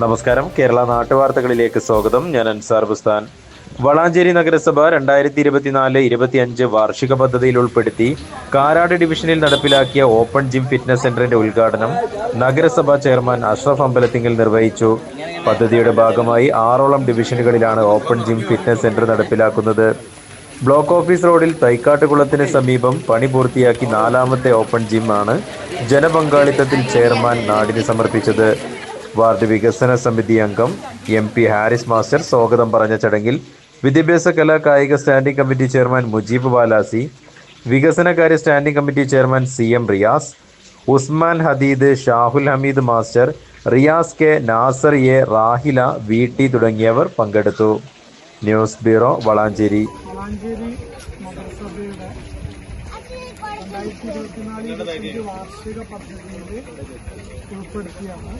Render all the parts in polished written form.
നമസ്കാരം. കേരള നാട്ടുവാർത്തകളിലേക്ക് സ്വാഗതം. ഞാൻ അൻസാർ ബുസ്താൻ. വളാഞ്ചേരി നഗരസഭ 2024-25 വാർഷിക പദ്ധതിയിൽ ഉൾപ്പെടുത്തി കാരാട് ഡിവിഷനിൽ നടപ്പിലാക്കിയ ഓപ്പൺ ജിം ഫിറ്റ്നസ് സെന്ററിന്റെ ഉദ്ഘാടനം നഗരസഭാ ചെയർമാൻ അഷ്റഫ് അമ്പലത്തിങ്കൽ നിർവഹിച്ചു. പദ്ധതിയുടെ ഭാഗമായി 6ഓളം ഡിവിഷനുകളിലാണ് ഓപ്പൺ ജിം ഫിറ്റ്നസ് സെന്റർ നടപ്പിലാക്കുന്നത്. ബ്ലോക്ക് ഓഫീസ് റോഡിൽ തൈക്കാട്ടുകുളത്തിന് സമീപം പണി പൂർത്തിയാക്കി 4ാമത്തെ ഓപ്പൺ ജിം ആണ് ജനപങ്കാളിത്തത്തിൽ ചെയർമാൻ നാടിന് സമർപ്പിച്ചത്. വാർഡ് വികസന സമിതി അംഗം MP ഹാരിസ് മാസ്റ്റർ സ്വാഗതം പറഞ്ഞ ചടങ്ങിൽ വിദ്യാഭ്യാസ കലാ കായിക standing committee chairman Mujeeb Valasi, വികസനകാര്യ standing committee chairman CM Riyas, Usman Hadeed, Shahul Hameed master, Riyas K, Nasar A, Rahila, VT തുടങ്ങിയവർ പങ്കെടുത്തു. News bureau, Valanchery. നഗരസഭയുടെ 2024-25 വാർഷിക പദ്ധതിയിൽ ഉൾപ്പെടുത്തിയാണ്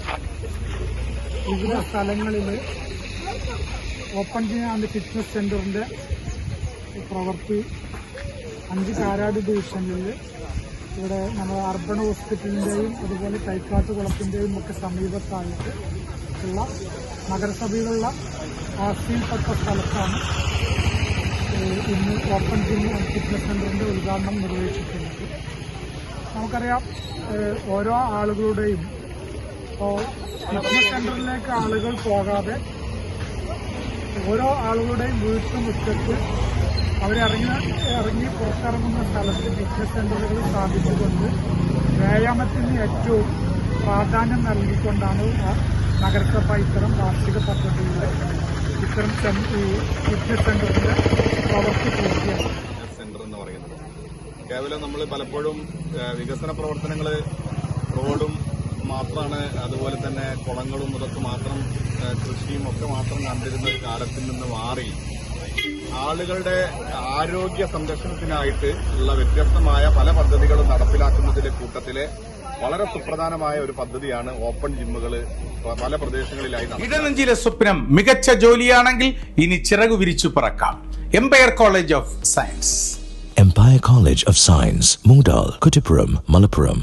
വിവിധ സ്ഥലങ്ങളിൽ ഓപ്പൺ ജിം ആൻഡ് ഫിറ്റ്നസ് സെൻ്ററിൻ്റെ പ്രവൃത്തി 5 കാരാട് ഡിവിഷനിൽ ഇവിടെ നമ്മുടെ അർബൻ ഹോസ്പിറ്റലിൻ്റെയും അതുപോലെ തൈക്കാട്ടുകുളത്തിൻ്റെയും ഒക്കെ സമീപത്തായിട്ട് ഉള്ള നഗരസഭയിലുള്ള ആസ്തിയിൽപ്പെട്ട സ്ഥലത്താണ് ഇന്ന് ഓപ്പൺ ജിം ആൻഡ് ഫിറ്റ്നസ് സെൻ്ററിൻ്റെ ഉദ്ഘാടനം നിർവഹിച്ചിട്ടുള്ളത്. നമുക്കറിയാം, ഓരോ ആളുകളുടെയും ഇപ്പോൾ ഫിറ്റ്നസ് സെൻ്ററിലേക്ക് ആളുകൾ പോകാതെ ഓരോ ആളുകളുടെയും വീട്ടുമുറ്റത്ത് അവരിറങ്ങി പുറത്തിറങ്ങുന്ന സ്ഥലത്ത് ഫിറ്റ്നസ് സെൻ്ററുകൾ സ്ഥാപിച്ചുകൊണ്ട് വ്യായാമത്തിന് ഏറ്റവും പ്രാധാന്യം നൽകിക്കൊണ്ടാണ് നഗരസഭ ഇത്തരം വാർഷിക പദ്ധതിയുടെ ഇത്തരം ഫിറ്റ്നസ് സെൻ്ററിൻ്റെ പ്രവൃത്തി പൂർത്തിയാക്കി. സെന്റർ എന്ന് പറയുന്നത് കേവലം നമ്മൾ പലപ്പോഴും വികസന പ്രവർത്തനങ്ങൾ റോഡും മാത്രമാണ്, അതുപോലെ തന്നെ കുളങ്ങളും ഇതൊക്കെ മാത്രം കൃഷിയും ഒക്കെ മാത്രം കണ്ടിരുന്ന ഒരു കാലത്തിൽ നിന്ന് മാറി ആളുകളുടെ ആരോഗ്യ സംരക്ഷണത്തിനായിട്ട് ഉള്ള വ്യത്യസ്തമായ പല പദ്ധതികളും നടപ്പിലാക്കുന്നതിന്റെ കൂട്ടത്തിലെ വളരെ സുപ്രധാനമായ ഒരു പദ്ധതിയാണ് ഓപ്പൺ ജിമ്മുകൾ പല പ്രദേശങ്ങളിലായി. ഇടനെഞ്ചിലെ സ്വപ്നം മികച്ച ജോലിയാണെങ്കിൽ ഇനി ചിറകു വിരിച്ചു പറക്കാം. Empire college of science. Empire College of Science, Moondal, Kuttipuram, Malappuram.